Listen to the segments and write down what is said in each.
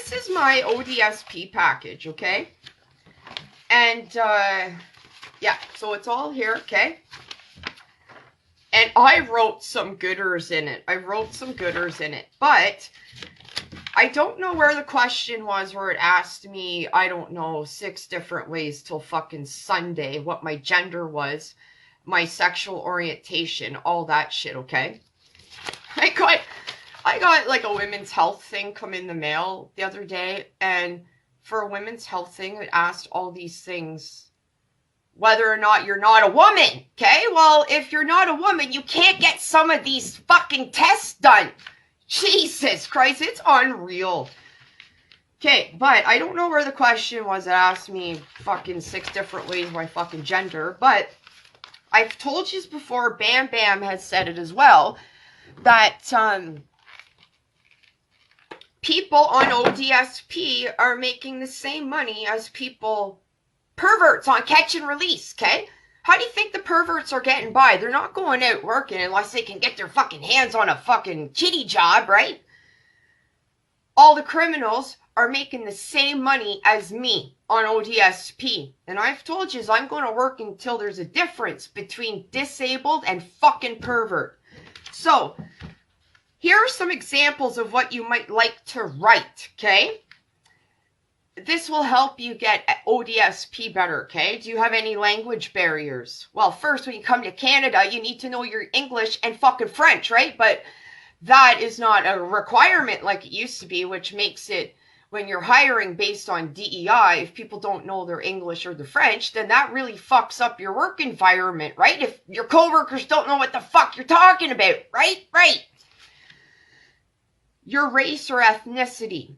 this is my ODSP package, okay? And, yeah, so it's all here, okay? And I wrote some gooders in it. But I don't know where the question was where it asked me, I don't know, 6 different ways till fucking Sunday, what my gender was, my sexual orientation, all that shit, okay? I got like a women's health thing come in the mail the other day, and for a women's health thing, it asked all these things, whether or not you're not a woman, okay? Well, if you're not a woman, you can't get some of these fucking tests done. Jesus Christ, it's unreal. Okay, but I don't know where the question was that asked me fucking 6 different ways my fucking gender, but I've told you before, Bam Bam has said it as well, that people on ODSP are making the same money as people, perverts on catch and release, okay? How do you think the perverts are getting by? They're not going out working unless they can get their fucking hands on a fucking kitty job, right? All the criminals are making the same money as me on ODSP. And I've told you, I'm going to work until there's a difference between disabled and fucking pervert. So, here are some examples of what you might like to write, okay? This will help you get ODSP better, okay? Do you have any language barriers? Well, first, when you come to Canada, you need to know your English and fucking French, right? But that is not a requirement like it used to be, which makes it, when you're hiring based on DEI, if people don't know their English or the French, then that really fucks up your work environment, right? If your coworkers don't know what the fuck you're talking about, right? Right. Your race or ethnicity.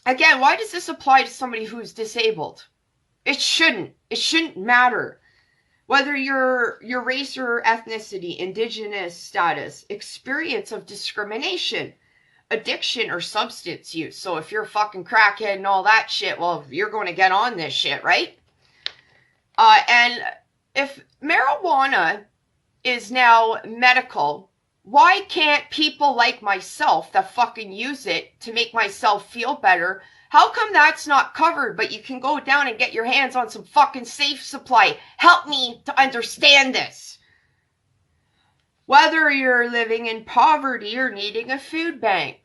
Again, why does this apply to somebody who's disabled? It shouldn't. It shouldn't matter. Whether your race or ethnicity, indigenous status, experience of discrimination, addiction or substance use. So if you're a fucking crackhead and all that shit, well, you're going to get on this shit, right? And if marijuana is now medical, why can't people like myself that fucking use it to make myself feel better? How come that's not covered, but you can go down and get your hands on some fucking safe supply? Help me to understand this. Whether you're living in poverty or needing a food bank.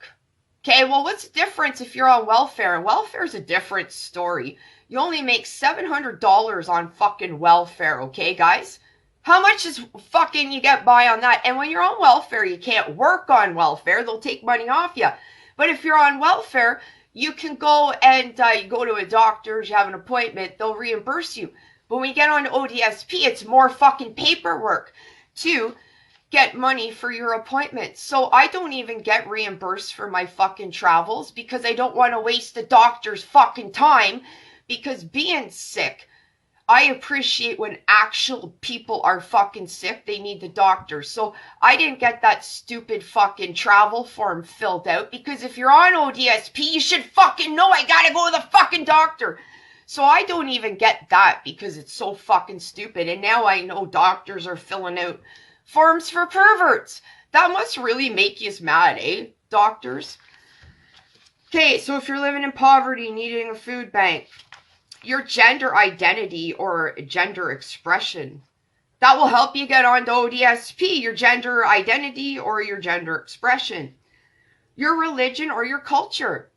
Okay, well, what's the difference if you're on welfare? Welfare is a different story. You only make $700 on fucking welfare, okay, guys? How much is fucking you get by on that? And when you're on welfare, you can't work on welfare. They'll take money off you. But if you're on welfare, you can go and you go to a doctor's, you have an appointment, they'll reimburse you. But when you get on ODSP, it's more fucking paperwork to get money for your appointments. So I don't even get reimbursed for my fucking travels because I don't want to waste the doctor's fucking time, because being sick, I appreciate when actual people are fucking sick, they need the doctor. So I didn't get that stupid fucking travel form filled out, because if you're on ODSP, you should fucking know I gotta go to the fucking doctor. So I don't even get that because it's so fucking stupid. And now I know doctors are filling out forms for perverts. That must really make you mad, eh, doctors? Okay, so if you're living in poverty, needing a food bank, your gender identity or gender expression, that will help you get onto ODSP, your gender identity or your gender expression. Your religion or your culture.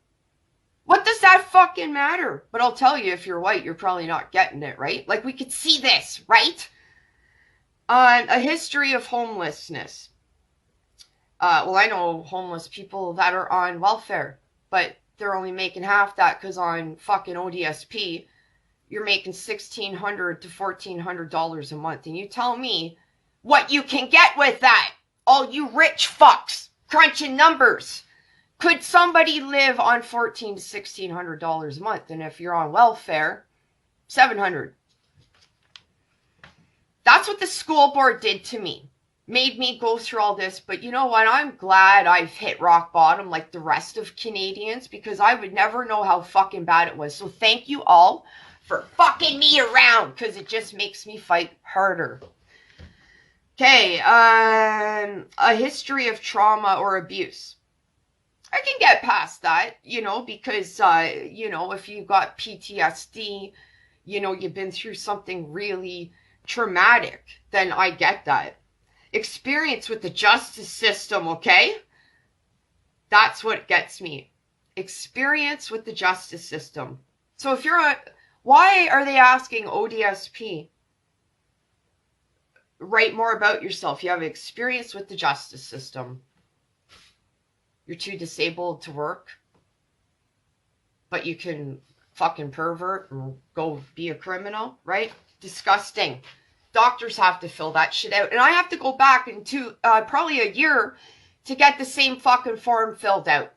What does that fucking matter? But I'll tell you, if you're white, you're probably not getting it, right? Like, we could see this, right? A history of homelessness. Well, I know homeless people that are on welfare, but they're only making half that because on fucking ODSP, you're making $1,600 to $1,400 a month. And you tell me what you can get with that. All you rich fucks crunching numbers. Could somebody live on $1,400 to $1,600 a month? And if you're on welfare, $700. That's what the school board did to me. Made me go through all this. But you know what? I'm glad I've hit rock bottom like the rest of Canadians, because I would never know how fucking bad it was. So thank you all for fucking me around, because it just makes me fight harder. Okay, a history of trauma or abuse. I can get past that, you know, because, you know, if you got PTSD, you know, you've been through something really traumatic, then I get that. Experience with the justice system, okay? That's what gets me. Experience with the justice system. So if you're a, why are they asking ODSP? Write more about yourself. You have experience with the justice system. You're too disabled to work, but you can fucking pervert and go be a criminal, right? Disgusting. Doctors have to fill that shit out. And I have to go back into probably a year to get the same fucking form filled out.